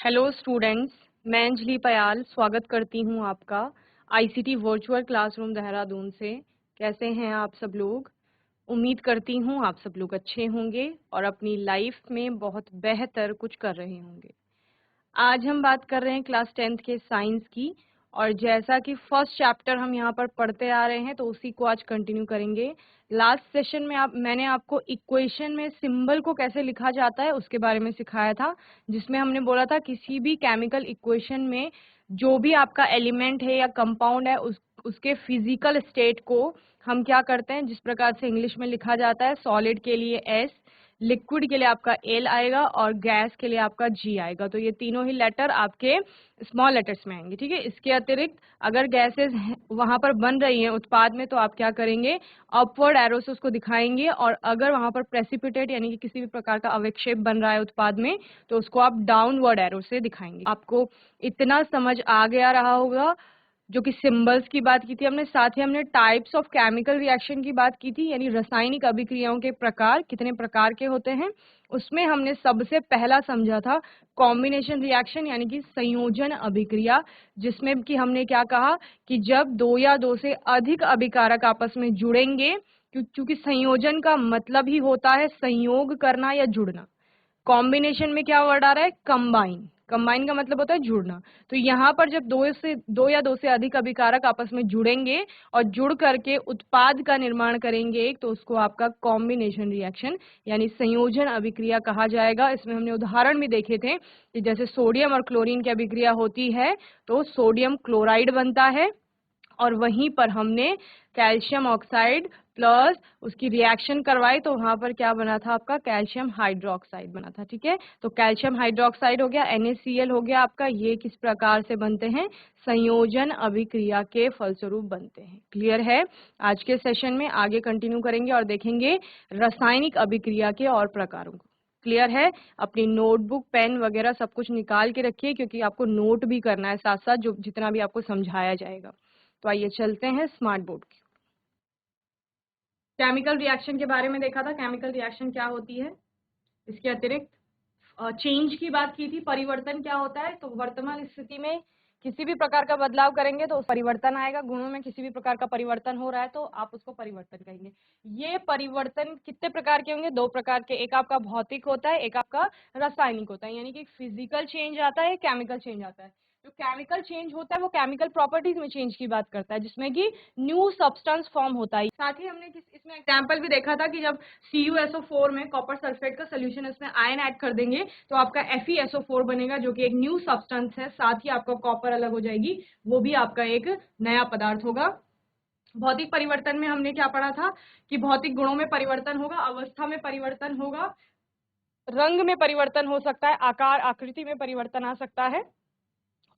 Hello students, मैं अंजलि पयाल स्वागत करती हूं आपका आईसीटी वर्चुअल क्लासरूम देहरादून से। कैसे हैं आप सब लोग? उम्मीद करती हूं आप सब लोग अच्छे होंगे और अपनी लाइफ में बहुत बेहतर कुछ कर रहे होंगे। आज हम बात कर रहे हैं क्लास 10th के साइंस की, और जैसा कि फर्स्ट चैप्टर हम यहाँ पर पढ़ते आ रहे हैं तो उसी को आज कंटिन्यू करेंगे। लास्ट सेशन में मैंने आपको इक्वेशन में सिंबल को कैसे लिखा जाता है उसके बारे में सिखाया था, जिसमें हमने बोला था किसी भी केमिकल इक्वेशन में जो भी आपका एलिमेंट है या कंपाउंड है उसके फिजिकल स्टेट को हम क्या करते हैं, जिस प्रकार से इंग्लिश में लिखा जाता है। सॉलिड के लिए एस, लिक्विड के लिए आपका एल आएगा और गैस के लिए आपका जी आएगा। तो ये तीनों ही लेटर आपके स्मॉल लेटर्स में आएंगे, ठीक है। इसके अतिरिक्त अगर गैसेस वहां पर बन रही हैं उत्पाद में तो आप क्या करेंगे, अपवर्ड एरो से उसको दिखाएंगे, और अगर वहां पर प्रेसिपिटेट यानी कि किसी भी प्रकार का अवक्षेप बन रहा है उत्पाद में तो उसको आप डाउनवर्ड एरो से दिखाएंगे। आपको इतना समझ आ गया रहा होगा जो कि सिंबल्स की बात की थी हमने, साथ ही हमने टाइप्स ऑफ केमिकल रिएक्शन की बात की थी, यानी रासायनिक अभिक्रियाओं के प्रकार कितने प्रकार के होते हैं। उसमें हमने सबसे पहला समझा था कॉम्बिनेशन रिएक्शन यानी कि संयोजन अभिक्रिया, जिसमें कि हमने क्या कहा कि जब दो या दो से अधिक अभिकारक आपस में जुड़ेंगे, क्योंकि संयोजन का मतलब ही होता है संयोग करना या जुड़ना। कॉम्बिनेशन में क्या वर्ड आ रहा है, कंबाइन। कंबाइन का मतलब होता है जुड़ना। तो यहाँ पर जब दो या दो से अधिक अभिकारक आपस में जुड़ेंगे और जुड़ करके उत्पाद का निर्माण करेंगे एक, तो उसको आपका कॉम्बिनेशन रिएक्शन यानी संयोजन अभिक्रिया कहा जाएगा। इसमें हमने उदाहरण भी देखे थे कि जैसे सोडियम और क्लोरीन की अभिक्रिया होती है तो सोडियम क्लोराइड बनता है, और वहीं पर हमने कैल्शियम ऑक्साइड प्लस उसकी रिएक्शन करवाई तो वहां पर क्या बना था आपका, कैल्शियम हाइड्रोक्साइड बना था, ठीक है। तो कैल्शियम हाइड्रोक्साइड हो गया, NaCl हो गया आपका। ये किस प्रकार से बनते हैं, संयोजन अभिक्रिया के फलस्वरूप बनते हैं। क्लियर है? आज के सेशन में आगे कंटिन्यू करेंगे और देखेंगे रासायनिक अभिक्रिया के और प्रकारों को। क्लियर है? अपनी नोटबुक पेन वगैरह सब कुछ निकाल के रखिए, क्योंकि आपको नोट भी करना है साथ साथ जो जितना भी आपको समझाया जाएगा। तो आइए चलते हैं स्मार्ट बोर्ड की। केमिकल रिएक्शन के बारे में देखा था, केमिकल रिएक्शन क्या होती है। इसके अतिरिक्त चेंज की बात की थी, परिवर्तन क्या होता है। तो वर्तमान स्थिति में किसी भी प्रकार का बदलाव करेंगे तो परिवर्तन आएगा। गुणों में किसी भी प्रकार का परिवर्तन हो रहा है तो आप उसको परिवर्तन कहेंगे। ये परिवर्तन कितने प्रकार के होंगे, दो प्रकार के। एक आपका भौतिक होता है, एक आपका रासायनिक होता है। यानी कि फिजिकल चेंज आता है, केमिकल चेंज आता है। जो केमिकल चेंज होता है वो केमिकल प्रॉपर्टीज में चेंज की बात करता है, जिसमें कि न्यू सब्सटेंस फॉर्म होता है। साथ ही हमने इसमें एग्जांपल भी देखा था कि जब CuSO4 में कॉपर सल्फेट का सोल्यूशन इसमें आयन ऐड कर देंगे तो आपका FeSO4 बनेगा, जो कि एक न्यू सब्सटेंस है। साथ ही आपका कॉपर अलग हो जाएगी, वो भी आपका एक नया पदार्थ होगा। भौतिक परिवर्तन में हमने क्या पढ़ा था कि भौतिक गुणों में परिवर्तन होगा, अवस्था में परिवर्तन होगा, रंग में परिवर्तन हो सकता है, आकार आकृति में परिवर्तन आ सकता है।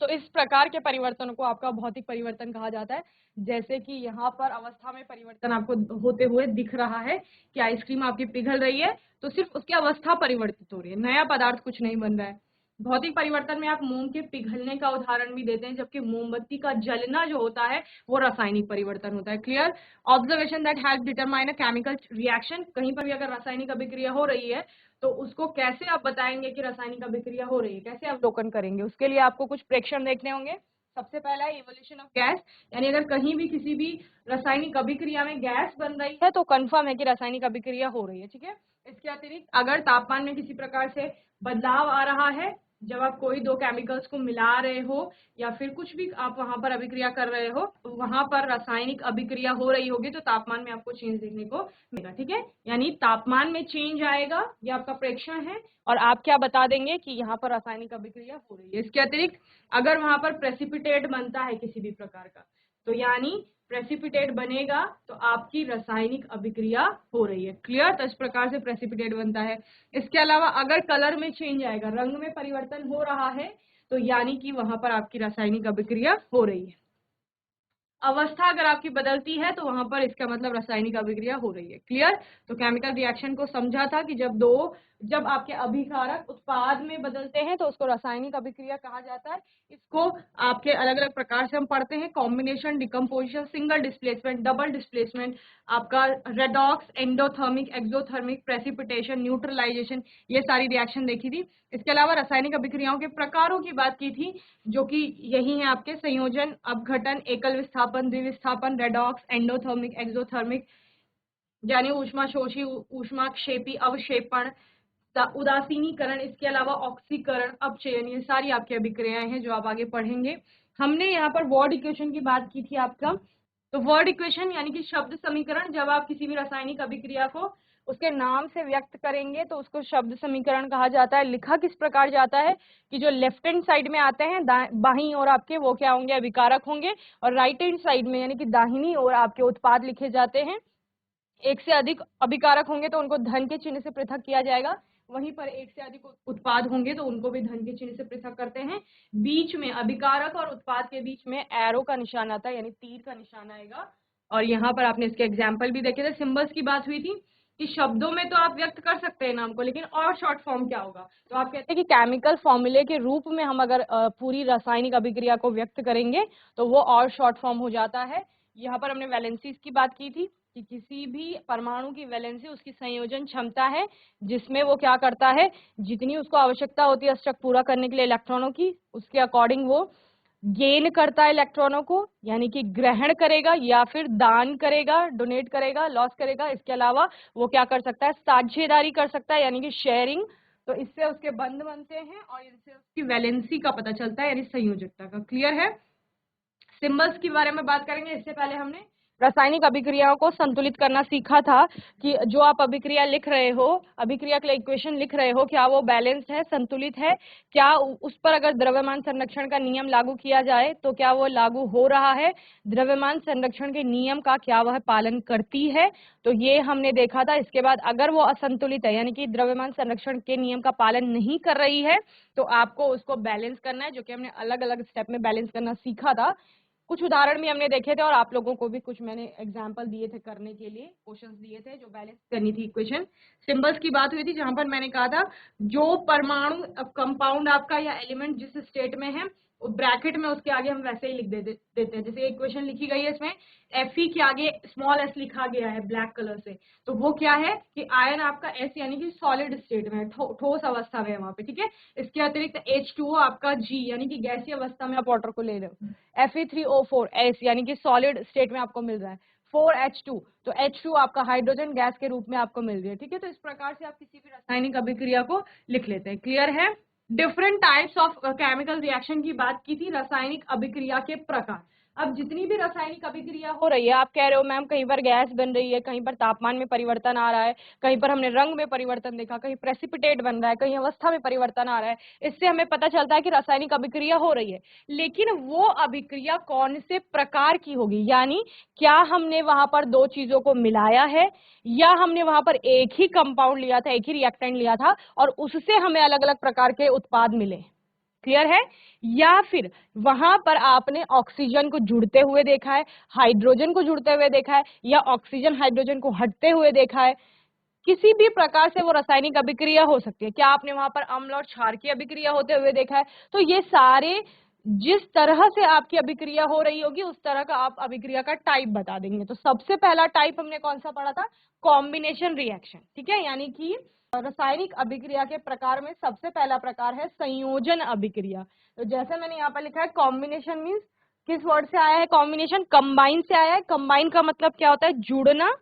तो इस प्रकार के परिवर्तन को आपका भौतिक परिवर्तन कहा जाता है। जैसे कि यहाँ पर अवस्था में परिवर्तन आपको होते हुए दिख रहा है कि आइसक्रीम आपकी पिघल रही है तो सिर्फ उसकी अवस्था परिवर्तित हो रही है, नया पदार्थ कुछ नहीं बन रहा है। भौतिक परिवर्तन में आप मोम के पिघलने का उदाहरण भी देते हैं, जबकि मोमबत्ती का जलना जो होता है वो रासायनिक परिवर्तन होता है। Clear? Observation that help determine a chemical reaction. कहीं पर भी अगर रासायनिक अभिक्रिया हो रही है तो उसको कैसे आप बताएंगे कि रासायनिक अभिक्रिया हो रही है, कैसे अवलोकन करेंगे। उसके लिए आपको कुछ प्रेक्षण देखने होंगे। सबसे पहला है इवोल्यूशन ऑफ गैस, यानी अगर कहीं भी किसी भी रासायनिक अभिक्रिया में गैस बन रही है तो कंफर्म है कि रासायनिक अभिक्रिया हो रही है, ठीक है। इसके अतिरिक्त अगर तापमान में किसी प्रकार से बदलाव आ रहा है, जब आप कोई दो केमिकल्स को मिला रहे हो या फिर कुछ भी आप वहां पर अभिक्रिया कर रहे हो, तो वहां पर रासायनिक अभिक्रिया हो रही होगी तो तापमान में आपको चेंज देखने को मिलेगा, ठीक है। यानी तापमान में चेंज आएगा, ये आपका प्रेक्षण है, और आप क्या बता देंगे कि यहाँ पर रासायनिक अभिक्रिया हो रही है। इसके अतिरिक्त अगर वहां पर प्रेसिपिटेट बनता है किसी भी प्रकार का, तो यानी प्रेसिपिटेट बनेगा तो आपकी रासायनिक अभिक्रिया हो रही है। क्लियर? तो इस प्रकार से प्रेसिपिटेट बनता है। इसके अलावा अगर कलर में चेंज आएगा, रंग में परिवर्तन हो रहा है, तो यानी कि वहां पर आपकी रासायनिक अभिक्रिया हो रही है। अवस्था अगर आपकी बदलती है तो वहां पर इसका मतलब रासायनिक अभिक्रिया हो रही है। क्लियर? तो केमिकल रिएक्शन को समझा था कि जब आपके अभिकारक उत्पाद में बदलते हैं तो उसको रासायनिक अभिक्रिया कहा जाता है। इसको आपके अलग अलग प्रकार से हम पढ़ते हैं, combination, decomposition, single displacement, double displacement, आपका redox, endothermic, exothermic, precipitation, neutralisation, ये सारी रिएक्शन देखी थी। इसके अलावा रासायनिक अभिक्रियाओं के प्रकारों की बात की थी, जो कि यही है आपके संयोजन, अपघटन, एकल विस्थापन, द्विविस्थापन, रेडॉक्स, एंडोथर्मिक, एक्सोथर्मिक, यानी ऊष्माशोषी, ऊष्माक्षेपी, अवक्षेपण, उदासीनीकरण, इसके अलावा ऑक्सीकरण, अपचयन, ये सारी आपकी अभिक्रियाएं हैं जो आप आगे पढ़ेंगे। हमने यहाँ पर वर्ड इक्वेशन की बात की थी आपका। तो वर्ड इक्वेशन यानी कि शब्द समीकरण, जब आप किसी भी रासायनिक अभिक्रिया को उसके नाम से व्यक्त करेंगे तो उसको शब्द समीकरण कहा जाता है। लिखा किस प्रकार जाता है कि जो लेफ्ट हैंड साइड में आते हैं बाहीं ओर आपके, वो क्या होंगे? अभिकारक होंगे, और राइट हैंड साइड में यानी कि दाहिनी ओर आपके उत्पाद लिखे जाते हैं। एक से अधिक अभिकारक होंगे तो उनको धन के चिन्ह से पृथक किया जाएगा, वहीं पर एक से अधिक उत्पाद होंगे तो उनको भी धन के चिन्ह से पृथक करते हैं। बीच में अभिकारक और उत्पाद के बीच में एरो का निशान आता है, यानी तीर का निशान आएगा। और यहाँ पर आपने इसके एग्जाम्पल भी देखे थे। सिंबल्स की बात हुई थी कि शब्दों में तो आप व्यक्त कर सकते हैं नाम को, लेकिन और शॉर्ट फॉर्म क्या होगा? तो आप कहते हैं कि केमिकल फॉर्मूले के रूप में हम अगर पूरी रासायनिक अभिक्रिया को व्यक्त करेंगे तो वो और शॉर्ट फॉर्म हो जाता है। यहाँ पर हमने वैलेंसीज की बात की थी कि किसी भी परमाणु की वैलेंसी उसकी संयोजन क्षमता है, जिसमें वो क्या करता है, जितनी उसको आवश्यकता होती है अष्टक पूरा करने के लिए इलेक्ट्रॉनों की, उसके अकॉर्डिंग वो गेन करता है इलेक्ट्रॉनों को, यानी कि ग्रहण करेगा या फिर दान करेगा, डोनेट करेगा, लॉस करेगा। इसके अलावा वो क्या कर सकता है? साझेदारी कर सकता है, यानी कि शेयरिंग। तो इससे उसके बंध बनते हैं और इससे उसकी वैलेंसी का पता चलता है, यानी संयोजकता का। क्लियर है? सिंबल्स के बारे में बात करेंगे। इससे पहले हमने रासायनिक अभिक्रियाओं को संतुलित करना सीखा था कि जो आप अभिक्रिया लिख रहे हो, अभिक्रिया के लिए इक्वेशन लिख रहे हो, क्या वो बैलेंस्ड है, संतुलित है, क्या उस पर अगर द्रव्यमान संरक्षण का नियम लागू किया जाए तो क्या वो लागू हो रहा है, द्रव्यमान संरक्षण के नियम का क्या वह पालन करती है, तो ये हमने देखा था। इसके बाद अगर वो असंतुलित है, यानी कि द्रव्यमान संरक्षण के नियम का पालन नहीं कर रही है, तो आपको उसको बैलेंस करना है, जो कि हमने अलग अलग स्टेप में बैलेंस करना सीखा था। कुछ उदाहरण भी हमने देखे थे और आप लोगों को भी कुछ मैंने एग्जांपल दिए थे करने के लिए, क्वेश्चंस दिए थे जो बैलेंस करनी थी इक्वेशन। सिंबल्स की बात हुई थी जहां पर मैंने कहा था जो परमाणु कंपाउंड आपका या एलिमेंट जिस स्टेट में है, ब्रैकेट में उसके आगे हम वैसे ही लिख देते हैं। जैसे इक्वेशन लिखी गई है, इसमें Fe के आगे स्मॉल s लिखा गया है ब्लैक कलर से, तो वो क्या है कि आयन आपका S यानी कि सॉलिड स्टेट में, ठोस अवस्था में है वहां पे। ठीक है, इसके अतिरिक्त H2O आपका G यानी कि गैसीय अवस्था में आप वाटर को ले रहे हो, Fe3O4S यानी कि सॉलिड स्टेट में आपको मिल रहा है, 4H2, तो H2 आपका हाइड्रोजन गैस के रूप में आपको मिल रही है। ठीक है, तो इस प्रकार से आप किसी भी रासायनिक अभिक्रिया को लिख लेते हैं। क्लियर है? Different types of chemical reaction की बात की थी, रासायनिक अभिक्रिया के प्रकार। अब जितनी भी रासायनिक अभिक्रिया हो रही है, आप कह रहे हो मैम कहीं पर गैस बन रही है, कहीं पर तापमान में परिवर्तन आ रहा है, कहीं पर हमने रंग में परिवर्तन देखा, कहीं प्रेसिपिटेट बन रहा है, कहीं अवस्था में परिवर्तन आ रहा है, इससे हमें पता चलता है कि रासायनिक अभिक्रिया हो रही है। लेकिन वो अभिक्रिया कौन से प्रकार की होगी, यानी क्या हमने वहां पर दो चीजों को मिलाया है, या हमने वहां पर एक ही कंपाउंड लिया था, एक ही रिएक्टेंट लिया था और उससे हमें अलग अलग प्रकार के उत्पाद मिले। क्लियर है? या फिर वहां पर आपने ऑक्सीजन को जुड़ते हुए देखा है, हाइड्रोजन को जुड़ते हुए देखा है, या ऑक्सीजन हाइड्रोजन को हटते हुए देखा है, किसी भी प्रकार से वो रासायनिक अभिक्रिया हो सकती है। क्या आपने वहां पर अम्ल और क्षार की अभिक्रिया होते हुए देखा है? तो ये सारे जिस तरह से आपकी अभिक्रिया हो रही होगी उस तरह का आप अभिक्रिया का टाइप बता देंगे। तो सबसे पहला टाइप हमने कौन सा पढ़ा था? Combination reaction. ठीक है, यानी कि रासायनिक अभिक्रिया के प्रकार में सबसे पहला प्रकार है संयोजन अभिक्रिया। तो जैसे मैंने यहाँ पर लिखा है कॉम्बिनेशन मीन्स, किस वर्ड से आया है कॉम्बिनेशन? कंबाइन से आया है। कंबाइन का मतलब क्या होता है? जुड़ना।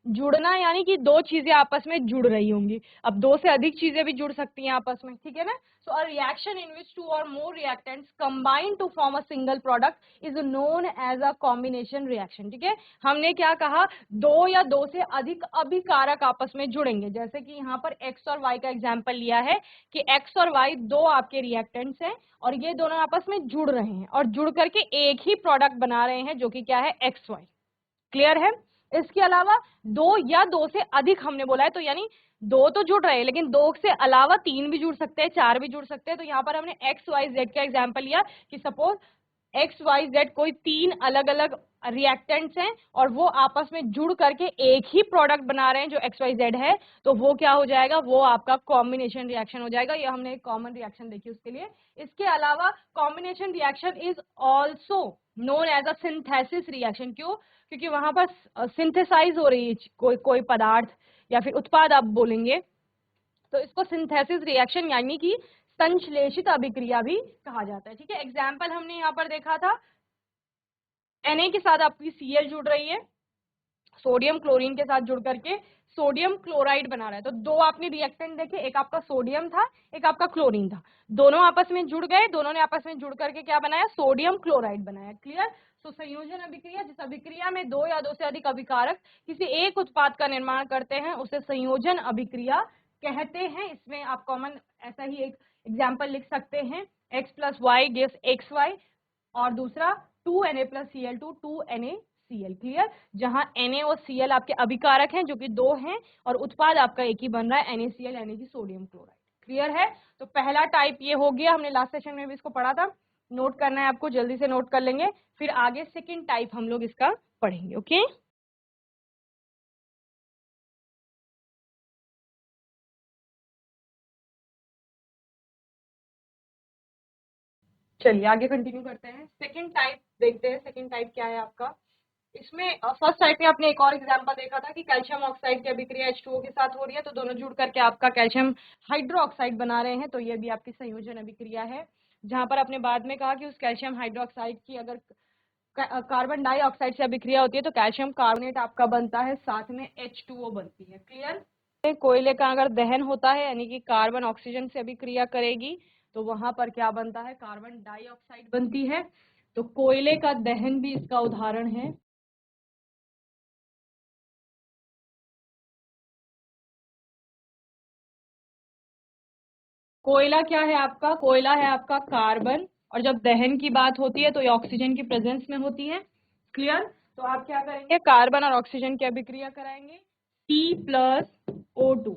जुड़ना यानी कि दो चीजें आपस में जुड़ रही होंगी। अब दो से अधिक चीजें भी जुड़ सकती हैं आपस में। ठीक है ना? सो अ रिएक्शन इन विच टू और more reactants combine to form a single product is known as a combination reaction. ठीक है, हमने क्या कहा? दो या दो से अधिक अभिकारक आपस में जुड़ेंगे। जैसे कि यहाँ पर एक्स और वाई का एग्जाम्पल लिया है कि एक्स और वाई दो आपके रिएक्टेंट्स हैं और ये दोनों आपस में जुड़ रहे हैं और जुड़ करके एक ही प्रोडक्ट बना रहे हैं जो कि क्या है? X Y. क्लियर है? इसके अलावा दो या दो से अधिक हमने बोला है, तो यानी दो तो जुड़ रहे हैं लेकिन दो से अलावा तीन भी जुड़ सकते हैं, चार भी जुड़ सकते हैं। तो यहाँ पर हमने एक्स वाई जेड का एग्जाम्पल लिया कि सपोज XYZ कोई 3 अलग अलग रिएक्टेंट्स हैं और वो आपस में जुड़ करके एक ही प्रोडक्ट बना रहे हैं जो XYZ है, तो वो क्या हो जाएगा, वो आपका कॉम्बिनेशन रिएक्शन हो जाएगा। ये हमने एक कॉमन रिएक्शन देखी उसके लिए। इसके अलावा combination reaction is also known as a synthesis reaction. क्यों? क्योंकि वहां पर सिंथेसाइज हो रही है कोई पदार्थ या फिर उत्पाद आप बोलेंगे, तो इसको सिंथेसिस रिएक्शन यानी कि संश्लेषित अभिक्रिया भी कहा जाता है। ठीक है, एग्जाम्पल हमने यहाँ पर देखा था, Na के साथ आपकी Cl जुड़ रही है, सोडियम क्लोरीन के साथ जुड़ करके सोडियम क्लोराइड बना रहा है। तो दो आपने रिएक्टेंट देखे, एक आपका सोडियम था, एक आपका क्लोरीन था, दोनों आपस में जुड़ गए, दोनों ने आपस में जुड़ करके क्या बनाया, सोडियम क्लोराइड बनाया। क्लियर? तो संयोजन अभिक्रिया, जिस अभिक्रिया में दो या दो से अधिक अभिकारक किसी एक उत्पाद का निर्माण करते हैं उसे संयोजन अभिक्रिया कहते हैं। इसमें आप कॉमन ऐसा ही एक एग्जाम्पल लिख सकते हैं, x plus Y gives XY, और दूसरा 2Na+Cl2 2NaCl। क्लियर? जहां Na और Cl आपके अभिकारक हैं जो कि दो हैं, और उत्पाद आपका एक ही बन रहा है, NaCl यानी कि सोडियम क्लोराइड। क्लियर है? तो पहला टाइप ये हो गया, हमने लास्ट सेशन में भी इसको पढ़ा था, नोट करना है आपको, जल्दी से नोट कर लेंगे, फिर आगे सेकेंड टाइप हम लोग इसका पढ़ेंगे। ओके, चलिए आगे कंटिन्यू करते हैं। सेकेंड टाइप देखते हैं, सेकेंड टाइप क्या है आपका। इसमें फर्स्ट टाइप में आपने एक और एग्जांपल देखा था कि कैल्शियम ऑक्साइड की अभिक्रिया H2O के साथ हो रही है, तो दोनों जुड़ करके आपका कैल्शियम हाइड्रोक्साइड बना रहे हैं, तो ये भी आपकी संयोजन अभिक्रिया है। जहां पर आपने बाद में कहा कि उस कैल्शियम हाइड्रोक्साइड की अगर कार्बन डाइऑक्साइड से अभिक्रिया होती है तो कैल्शियम कार्बोनेट आपका बनता है, साथ में H2O बनती है। क्लियर? कोयले का अगर दहन होता है यानी कि कार्बन ऑक्सीजन से अभिक्रिया करेगी तो वहां पर क्या बनता है, कार्बन डाइऑक्साइड बनती है। तो कोयले का दहन भी इसका उदाहरण है। कोयला क्या है आपका, कोयला है आपका कार्बन, और जब दहन की बात होती है तो ये ऑक्सीजन की प्रेजेंस में होती है। क्लियर? तो आप क्या करेंगे, कार्बन और ऑक्सीजन की अभिक्रिया कराएंगे, C+O2।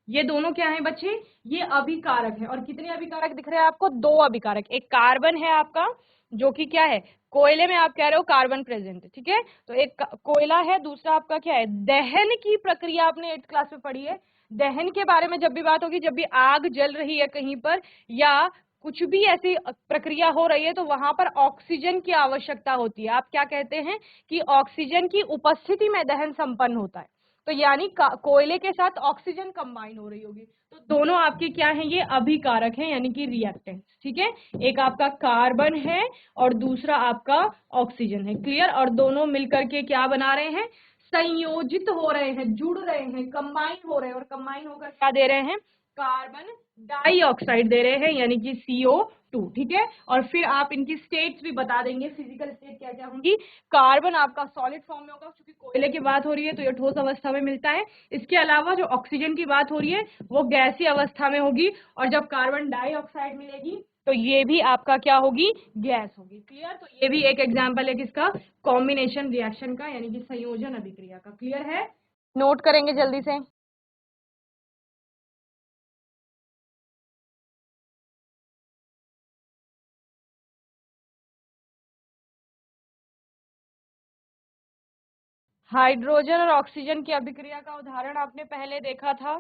ये दोनों क्या है बच्चे, ये अभिकारक है। और कितने अभिकारक दिख रहे हैं आपको, दो अभिकारक। एक कार्बन है आपका जो कि क्या है, कोयले में आप कह रहे हो कार्बन प्रेजेंट है, ठीक है, तो एक कोयला है, दूसरा आपका क्या है, दहन की प्रक्रिया आपने 8th क्लास में पढ़ी है। दहन के बारे में जब भी बात होगी, जब भी आग जल रही है कहीं पर या कुछ भी ऐसी प्रक्रिया हो रही है तो वहां पर ऑक्सीजन की आवश्यकता होती है। आप क्या कहते हैं कि ऑक्सीजन की उपस्थिति में दहन संपन्न होता है, तो यानी कोयले के साथ ऑक्सीजन कंबाइन हो रही होगी, तो दोनों आपके क्या हैं, ये अभिकारक हैं यानी कि रिएक्टेंट्स। ठीक है, एक आपका कार्बन है और दूसरा आपका ऑक्सीजन है। क्लियर? और दोनों मिलकर के क्या बना रहे हैं, संयोजित हो रहे हैं, जुड़ रहे हैं, कंबाइन हो रहे हैं, और कंबाइन होकर क्या दे रहे हैं, कार्बन डाइऑक्साइड दे रहे हैं यानी कि CO2। ठीक है, और फिर आप इनकी स्टेट्स भी बता देंगे, फिजिकल स्टेट क्या क्या होंगी। कार्बन आपका सॉलिड फॉर्म में होगा क्योंकि कोयले की बात हो रही है तो ये ठोस अवस्था में मिलता है। इसके अलावा जो ऑक्सीजन की बात हो रही है वो गैसीय अवस्था में होगी, और जब कार्बन डाइऑक्साइड मिलेगी तो ये भी आपका क्या होगी, गैस होगी। क्लियर? तो ये भी एक एग्जाम्पल है किसका, कॉम्बिनेशन रिएक्शन का यानी कि संयोजन अभिक्रिया का। क्लियर है? नोट करेंगे जल्दी से। हाइड्रोजन और ऑक्सीजन की अभिक्रिया का उदाहरण आपने पहले देखा था।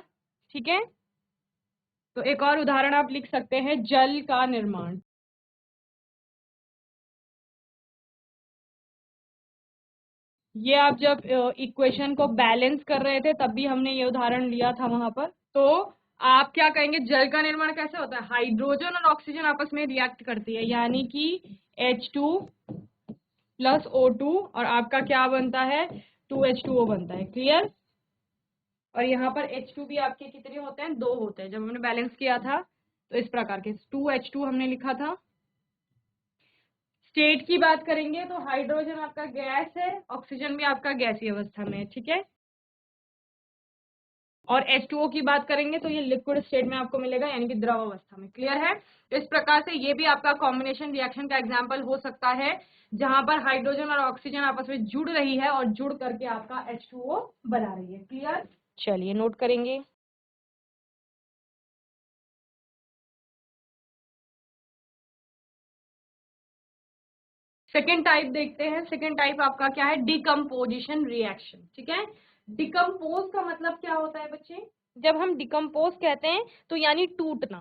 ठीक है, तो एक और उदाहरण आप लिख सकते हैं, जल का निर्माण। ये आप जब इक्वेशन को बैलेंस कर रहे थे तब भी हमने ये उदाहरण लिया था वहां पर। तो आप क्या कहेंगे, जल का निर्माण कैसे होता है, हाइड्रोजन और ऑक्सीजन आपस में रिएक्ट करती है यानी कि H2+O2, और आपका क्या बनता है, 2H2O बनता है। क्लियर? और यहाँ पर H2 भी आपके कितने होते हैं, दो होते हैं। जब हमने बैलेंस किया था तो इस प्रकार के 2H2 हमने लिखा था। स्टेट की बात करेंगे तो हाइड्रोजन आपका गैस है, ऑक्सीजन भी आपका गैसीय अवस्था में है। ठीक है, और H2O की बात करेंगे तो ये लिक्विड स्टेट में आपको मिलेगा यानी कि द्रव अवस्था में। क्लियर है? तो इस प्रकार से ये भी आपका कॉम्बिनेशन रिएक्शन का एग्जांपल हो सकता है जहां पर हाइड्रोजन और ऑक्सीजन आपस में जुड़ रही है और जुड़ करके आपका H2O बना रही है। क्लियर? चलिए नोट करेंगे। सेकेंड टाइप देखते हैं। सेकेंड टाइप आपका क्या है, डिकम्पोजिशन रिएक्शन। ठीक है, डिकम्पोज का मतलब क्या होता है बच्चे, जब हम डिकम्पोज कहते हैं तो यानी टूटना।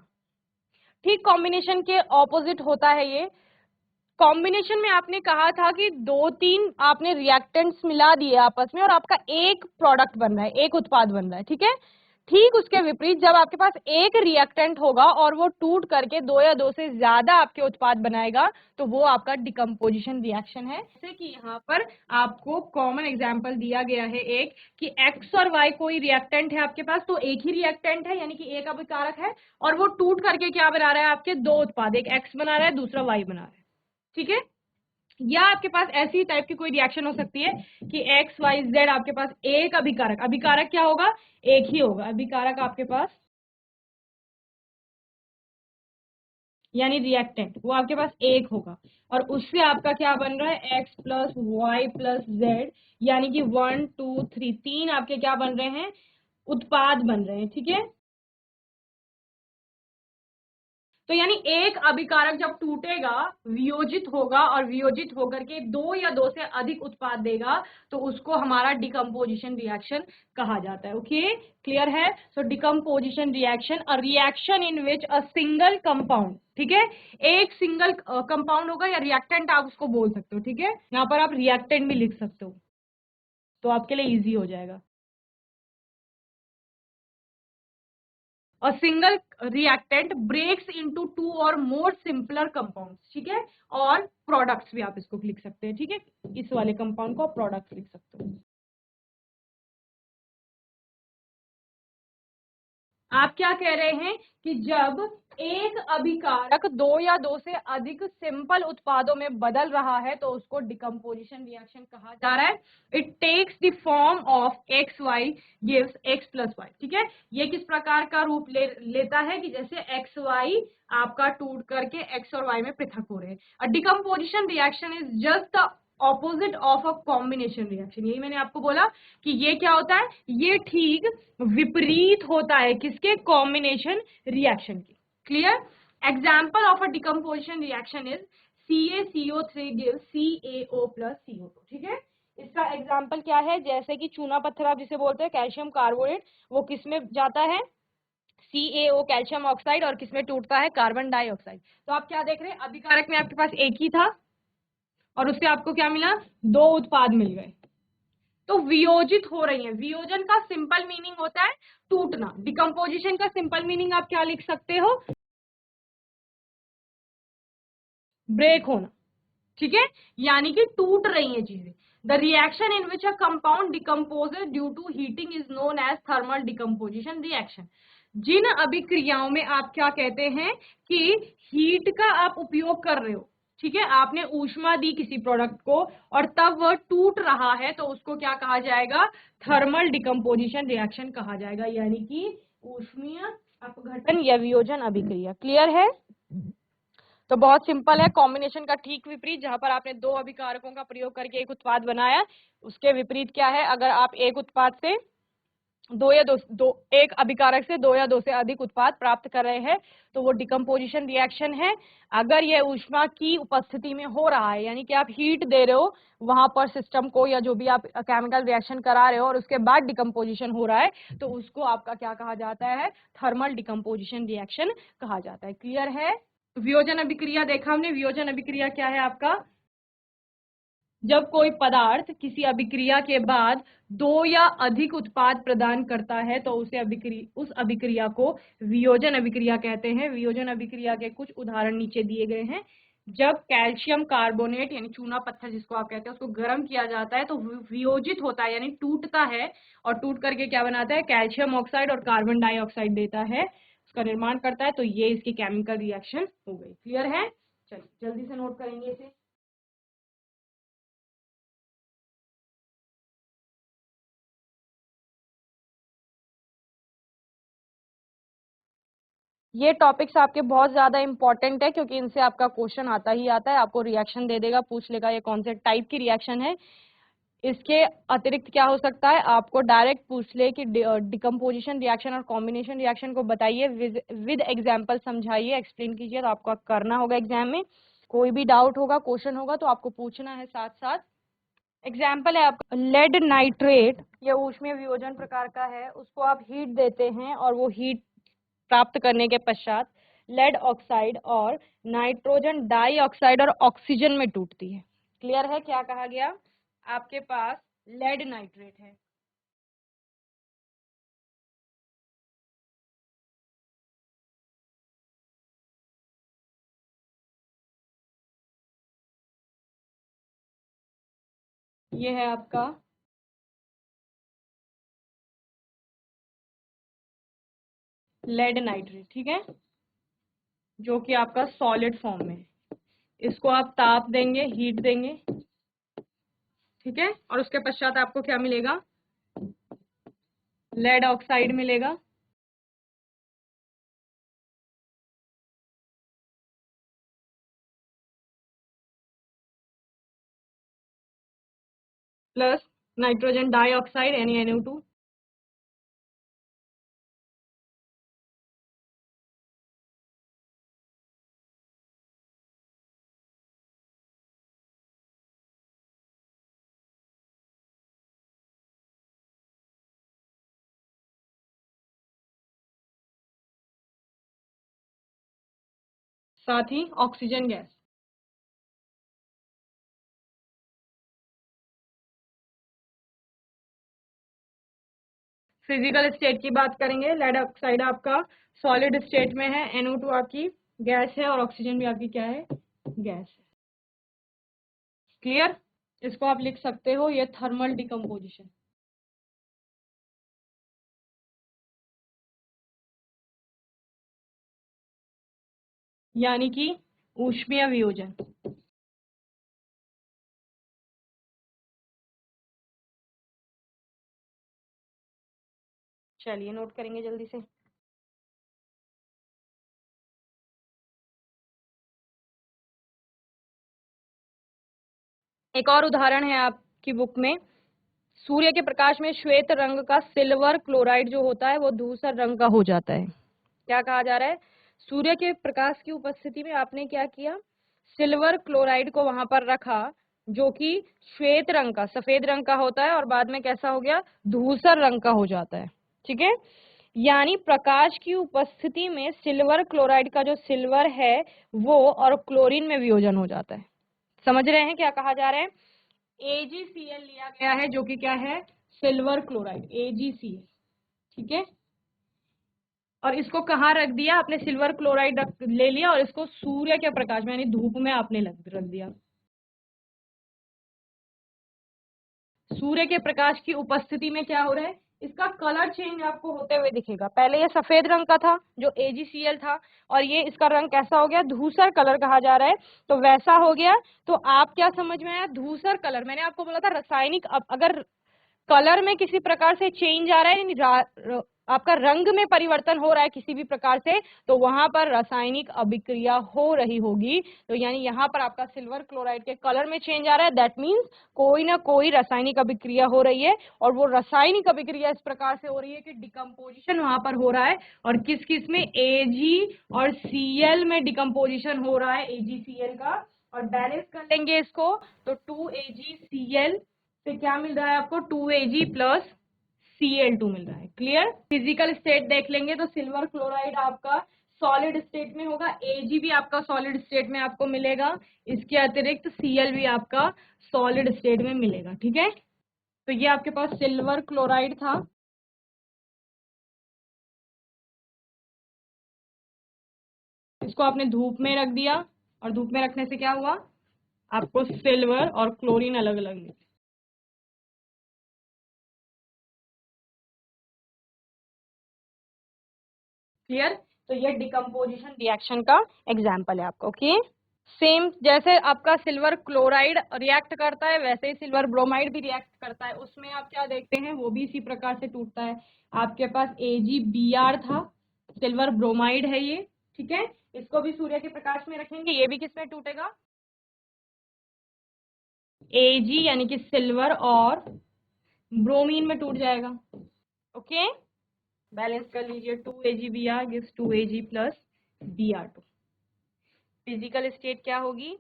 ठीक कॉम्बिनेशन के ऑपोजिट होता है ये। कॉम्बिनेशन में आपने कहा था कि दो तीन आपने रिएक्टेंट्स मिला दिए आपस में और आपका एक प्रोडक्ट बन रहा है, एक उत्पाद बन रहा है। ठीक है, ठीक उसके विपरीत जब आपके पास एक रिएक्टेंट होगा और वो टूट करके दो या दो से ज्यादा आपके उत्पाद बनाएगा तो वो आपका डिकम्पोजिशन रिएक्शन है। जैसे कि यहाँ पर आपको कॉमन एग्जांपल दिया गया है एक, कि एक्स और वाई कोई रिएक्टेंट है आपके पास, तो एक ही रिएक्टेंट है यानी कि एक अभिकारक है, और वो टूट करके क्या बना रहा है, आपके दो उत्पाद, एक एक्स बना रहा है दूसरा वाई बना रहा है। ठीक है, या आपके पास ऐसी टाइप की कोई रिएक्शन हो सकती है कि एक्स वाई जेड आपके पास एक अभिकारक, अभिकारक क्या होगा, एक ही होगा, अभिकारक आपके पास यानी रिएक्टेंट वो आपके पास एक होगा, और उससे आपका क्या बन रहा है, X plus Y plus Z, यानी कि 1 2 3 तीन आपके क्या बन रहे हैं, उत्पाद बन रहे हैं। ठीक है, तो यानी एक अभिकारक जब टूटेगा, वियोजित होगा, और वियोजित होकर के दो या दो से अधिक उत्पाद देगा, तो उसको हमारा डिकम्पोजिशन रिएक्शन कहा जाता है। ओके, क्लियर है। So decomposition reaction, a reaction in which a single compound, ठीक है, एक सिंगल कंपाउंड होगा, या रिएक्टेंट आप उसको बोल सकते हो। ठीक है, यहाँ पर आप रिएक्टेंट भी लिख सकते हो तो आपके लिए इजी हो जाएगा। A single reactant breaks into two or more simpler compounds। ठीक है, और प्रोडक्ट्स भी आप इसको लिख सकते हैं। ठीक है, इस वाले कंपाउंड को प्रोडक्ट्स लिख सकते हो। आप क्या कह रहे हैं कि जब एक अभिकारक दो या दो से अधिक सिंपल उत्पादों में बदल रहा है तो उसको डिकम्पोजिशन रिएक्शन कहा जा रहा है। It takes the form of X Y gives X plus Y. ठीक है, ये किस प्रकार का रूप लेता है कि जैसे एक्स वाई आपका टूट करके एक्स और वाई में पृथक हो रहे हैं। Decomposition reaction is just the opposite of a combination reaction. यही मैंने आपको बोला कि ये क्या होता है, ये ठीक विपरीत होता है किसके, कॉम्बिनेशन रिएक्शन की। Clear. Example of a decomposition reaction is CaCO3 gives CaO plus CO2। ठीक है, इसका एग्जाम्पल क्या है, जैसे कि चूना पत्थर आप जिसे बोलते हैं, कैल्शियम कार्बोनेट, वो किसमें जाता है, CaO कैल्शियम ऑक्साइड, और किसमें टूटता है, कार्बन डाइऑक्साइड। तो आप क्या देख रहे हैं, अभिकारक में आपके पास एक ही था और उससे आपको क्या मिला, दो उत्पाद मिल गए, तो वियोजित हो रही है। वियोजन का सिंपल मीनिंग होता है टूटना। डिकम्पोजिशन का सिंपल मीनिंग आप क्या लिख सकते हो, ब्रेक होना। ठीक है, यानी कि टूट रही है चीजें। The reaction in which a compound decomposes due to heating is known as thermal decomposition reaction. जिन अभिक्रियाओं में आप क्या कहते हैं कि हीट का आप उपयोग कर रहे हो, ठीक है, आपने ऊष्मा दी किसी प्रोडक्ट को और तब वह टूट रहा है, तो उसको क्या कहा जाएगा, थर्मल डिकम्पोजिशन रिएक्शन कहा जाएगा, यानी कि ऊष्मीय अपघटन या वियोजन अभिक्रिया। क्लियर है। तो बहुत सिंपल है, कॉम्बिनेशन का ठीक विपरीत, जहां पर आपने दो अभिकारकों का प्रयोग करके एक उत्पाद बनाया, उसके विपरीत क्या है, अगर आप एक उत्पाद से दो या दो एक अभिकारक से दो या दो से अधिक उत्पाद प्राप्त कर रहे हैं तो वो डिकम्पोजिशन रिएक्शन है। अगर यह ऊष्मा की उपस्थिति में हो रहा है, यानी कि आप हीट दे रहे हो वहां पर सिस्टम को, या जो भी आप केमिकल रिएक्शन करा रहे हो और उसके बाद डिकम्पोजिशन हो रहा है, तो उसको आपका क्या कहा जाता है, थर्मल डिकम्पोजिशन रिएक्शन कहा जाता है। क्लियर है। वियोजन अभिक्रिया देखा हमने। वियोजन अभिक्रिया क्या है आपका, जब कोई पदार्थ किसी अभिक्रिया के बाद दो या अधिक उत्पाद प्रदान करता है तो उस अभिक्रिया को वियोजन अभिक्रिया कहते हैं। वियोजन अभिक्रिया के कुछ उदाहरण नीचे दिए गए हैं। जब कैल्शियम कार्बोनेट यानी चूना पत्थर जिसको आप कहते हैं उसको गर्म किया जाता है तो वियोजित होता है यानी टूटता है, और टूट करके क्या बनाता है, कैल्शियम ऑक्साइड और कार्बन डाइऑक्साइड देता है, उसका निर्माण करता है। तो ये इसकी केमिकल रिएक्शन हो गई। क्लियर है। चलिए जल्दी से नोट करेंगे इसे। ये टॉपिक्स आपके बहुत ज्यादा इंपॉर्टेंट है क्योंकि इनसे आपका क्वेश्चन आता ही आता है, आपको रिएक्शन दे देगा, पूछ लेगा ये कौन से टाइप की रिएक्शन है। इसके अतिरिक्त क्या हो सकता है, आपको डायरेक्ट पूछ ले कि डिकम्पोजिशन रिएक्शन और कॉम्बिनेशन रिएक्शन को बताइए, विद एग्जाम्पल समझाइए, एक्सप्लेन कीजिए, तो आपको करना होगा एग्जाम में। कोई भी डाउट होगा, क्वेश्चन होगा तो आपको पूछना है साथ साथ। एग्जाम्पल है आपका लेड नाइट्रेट, यह ऊष्मीय वियोजन प्रकार का है। उसको आप हीट देते हैं और वो हीट प्राप्त करने के पश्चात लेड ऑक्साइड और नाइट्रोजन डाइऑक्साइड और ऑक्सीजन में टूटती है। क्लियर है क्या कहा गया? आपके पास लेड नाइट्रेट है, ये है आपका लेड नाइट्रेट, ठीक है, जो कि आपका सॉलिड फॉर्म में है। इसको आप ताप देंगे, हीट देंगे, ठीक है, और उसके पश्चात आपको क्या मिलेगा? लेड ऑक्साइड मिलेगा, प्लस नाइट्रोजन डाइऑक्साइड NaNO2, साथ ही ऑक्सीजन गैस। फिजिकल स्टेट की बात करेंगे, लेड ऑक्साइड आपका सॉलिड स्टेट में है, NO2 आपकी गैस है और ऑक्सीजन भी आपकी क्या है? गैस है। क्लियर? इसको आप लिख सकते हो, ये थर्मल डिकम्पोजिशन, यानी कि ऊष्मीय वियोजन। चलिए नोट करेंगे जल्दी से। एक और उदाहरण है आपकी बुक में, सूर्य के प्रकाश में श्वेत रंग का सिल्वर क्लोराइड जो होता है वो धूसर रंग का हो जाता है। क्या कहा जा रहा है? सूर्य के प्रकाश की उपस्थिति में आपने क्या किया? सिल्वर क्लोराइड को वहां पर रखा, जो कि श्वेत रंग का, सफेद रंग का होता है, और बाद में कैसा हो गया? धूसर रंग का हो जाता है, ठीक है। यानी प्रकाश की उपस्थिति में सिल्वर क्लोराइड का जो सिल्वर है वो और क्लोरीन में वियोजन हो जाता है। समझ रहे हैं क्या कहा जा रहा है? AgCl लिया गया है, जो कि क्या है? सिल्वर क्लोराइड, AgCl, ठीक है। और इसको कहाँ रख दिया आपने? सिल्वर क्लोराइड ले लिया और इसको सूर्य के प्रकाश में यानी धूप में आपने रख दिया। सूर्य के प्रकाश की उपस्थिति में क्या हो रहा है? इसका कलर चेंज आपको होते हुए दिखेगा। पहले ये सफेद रंग का था जो AgCl था, और ये इसका रंग कैसा हो गया? धूसर कलर कहा जा रहा है, तो वैसा हो गया। तो आप क्या समझ में आया? धूसर कलर, मैंने आपको बोला था रासायनिक, अगर कलर में किसी प्रकार से चेंज आ रहा है, यानी आपका रंग में परिवर्तन हो रहा है किसी भी प्रकार से, तो वहां पर रासायनिक अभिक्रिया हो रही होगी। तो यानी यहाँ पर आपका सिल्वर क्लोराइड के कलर में चेंज आ रहा है, दैट मीन्स कोई ना कोई रासायनिक अभिक्रिया हो रही है। और वो रासायनिक अभिक्रिया इस प्रकार से हो रही है कि डिकम्पोजिशन वहां पर हो रहा है, और किस किस में? Ag और Cl में डिकम्पोजिशन हो रहा है, AgCl का। और बैलेंस कर लेंगे इसको, तो 2AgCl से क्या मिल रहा है आपको? 2Ag प्लस Cl2 मिल रहा है। क्लियर? फिजिकल स्टेट देख लेंगे तो सिल्वर क्लोराइड आपका सॉलिड स्टेट में होगा, Ag भी आपका सॉलिड स्टेट में आपको मिलेगा, इसके अतिरिक्त Cl भी आपका सॉलिड स्टेट में मिलेगा, ठीक है। तो ये आपके पास सिल्वर क्लोराइड था, इसको आपने धूप में रख दिया, और धूप में रखने से क्या हुआ? आपको सिल्वर और क्लोरीन अलग अलग मिले। क्लियर? तो ये डिकम्पोजिशन रिएक्शन का एग्जाम्पल है आपका, ओके। सेम जैसे आपका सिल्वर क्लोराइड रिएक्ट करता है, वैसे ही सिल्वर ब्रोमाइड भी रिएक्ट करता है। उसमें आप क्या देखते हैं? वो भी इसी प्रकार से टूटता है। आपके पास AgBr था, सिल्वर ब्रोमाइड है ये, ठीक है। इसको भी सूर्य के प्रकाश में रखेंगे, ये भी किसमें टूटेगा? Ag यानी कि सिल्वर और ब्रोमीन में टूट जाएगा, ओके। बैलेंस कर लीजिए, 2AgBr gives 2Ag plus Br2। Physical state क्या होगी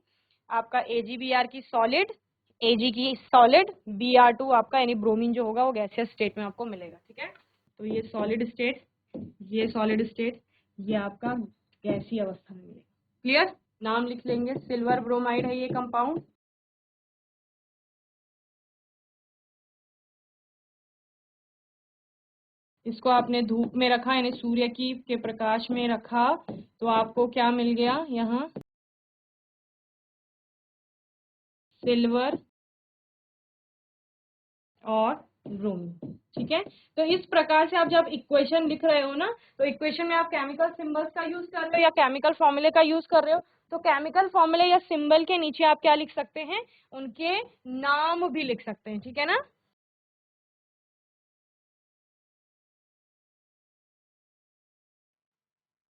आपका AgBr की सॉलिड, Ag की सॉलिड, Br2 आपका यानी ब्रोमीन जो होगा वो गैसियस स्टेट में आपको मिलेगा। ठीक है, तो ये सॉलिड स्टेट, ये सॉलिड स्टेट, ये आपका गैसीय अवस्था में मिलेगा। क्लियर, नाम लिख लेंगे, सिल्वर ब्रोमाइड है ये कंपाउंड। इसको आपने धूप में रखा यानी सूर्य की के प्रकाश में रखा तो आपको क्या मिल गया, यहाँ सिल्वर और ब्रोमीन। ठीक है, तो इस प्रकार से आप जब इक्वेशन लिख रहे हो ना, तो इक्वेशन में आप केमिकल सिंबल्स का यूज कर रहे हो या केमिकल फॉर्मूले का यूज कर रहे हो, तो केमिकल फॉर्मूले या सिंबल के नीचे आप क्या लिख सकते हैं, उनके नाम भी लिख सकते हैं। ठीक है ना,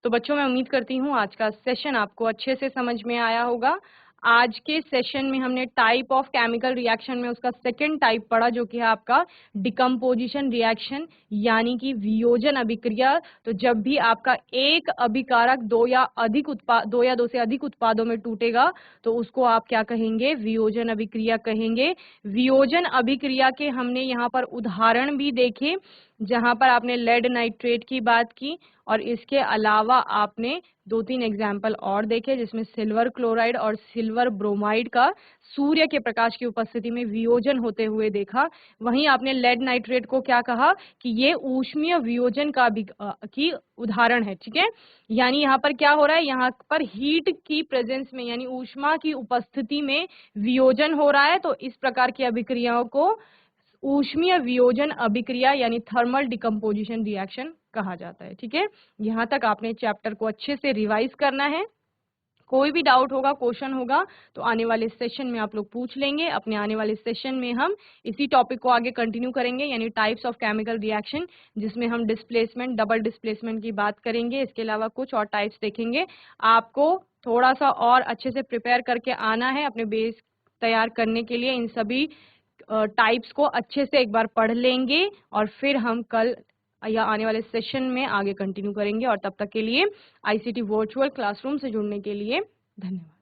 तो बच्चों मैं उम्मीद करती हूँ आज का सेशन आपको अच्छे से समझ में आया होगा। आज के सेशन में हमने टाइप ऑफ केमिकल रिएक्शन में उसका सेकंड टाइप पढ़ा जो कि है आपका डिकम्पोजिशन रिएक्शन यानी कि वियोजन अभिक्रिया। तो जब भी आपका एक अभिकारक दो या दो से अधिक उत्पादों में टूटेगा तो उसको आप क्या कहेंगे, वियोजन अभिक्रिया कहेंगे। वियोजन अभिक्रिया के हमने यहाँ पर उदाहरण भी देखे जहां पर आपने लेड नाइट्रेट की बात की और इसके अलावा आपने 2-3 एग्जाम्पल और देखे जिसमें सिल्वर क्लोराइड और सिल्वर ब्रोमाइड का सूर्य के प्रकाश की उपस्थिति में वियोजन होते हुए देखा। वहीं आपने लेड नाइट्रेट को क्या कहा कि ये ऊष्मीय वियोजन का भी की उदाहरण है। ठीक है, यानी यहाँ पर क्या हो रहा है, यहाँ पर हीट की प्रेजेंस में यानी ऊष्मा की उपस्थिति में वियोजन हो रहा है, तो इस प्रकार की अभिक्रियाओं को ऊष्मीय वियोजन अभिक्रिया यानी थर्मल डिकम्पोजिशन रिएक्शन कहा जाता है। ठीक है, यहाँ तक आपने चैप्टर को अच्छे से रिवाइज करना है। कोई भी डाउट होगा, क्वेश्चन होगा तो आने वाले सेशन में आप लोग पूछ लेंगे। अपने आने वाले सेशन में हम इसी टॉपिक को आगे कंटिन्यू करेंगे यानी टाइप्स ऑफ केमिकल रिएक्शन, जिसमें हम डिस्प्लेसमेंट, डबल डिस्प्लेसमेंट की बात करेंगे। इसके अलावा कुछ और टाइप्स देखेंगे। आपको थोड़ा सा और अच्छे से प्रिपेयर करके आना है अपने बेस तैयार करने के लिए। इन सभी टाइप्स को अच्छे से एक बार पढ़ लेंगे और फिर हम कल या आने वाले सेशन में आगे कंटिन्यू करेंगे। और तब तक के लिए आईसीटी वर्चुअल क्लासरूम से जुड़ने के लिए धन्यवाद।